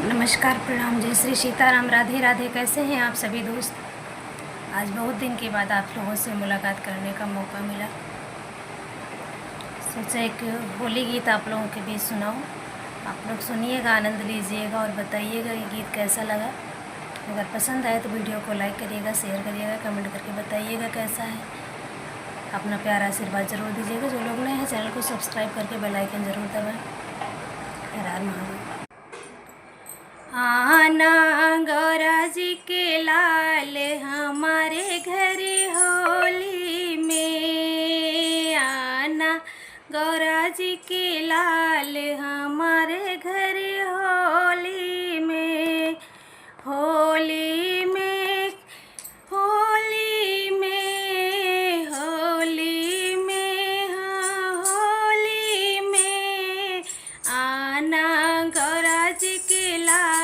नमस्कार, प्रणाम, जय श्री सीताराम, राधे राधे। कैसे हैं आप सभी दोस्त। आज बहुत दिन के बाद आप लोगों से मुलाकात करने का मौका मिला। सोचा एक होली गीत आप लोगों के बीच सुनाऊं। आप लोग सुनिएगा, आनंद लीजिएगा और बताइएगा ये गीत कैसा लगा। अगर पसंद आए तो वीडियो को लाइक करिएगा, शेयर करिएगा, कमेंट करके बताइएगा कैसा है। अपना प्यार आशीर्वाद ज़रूर दीजिएगा। जो लोग नए हैं चैनल को सब्सक्राइब करके बेल आइकन ज़रूर दबाएँ। हर हर महादेव। आना गौरा जी के लाल हमारे घर होली में, आना गौरा जी के लाल हमारे घर होली में, होली में, होली में, होली में, हाँ होली में, आना गौरा जी के लाल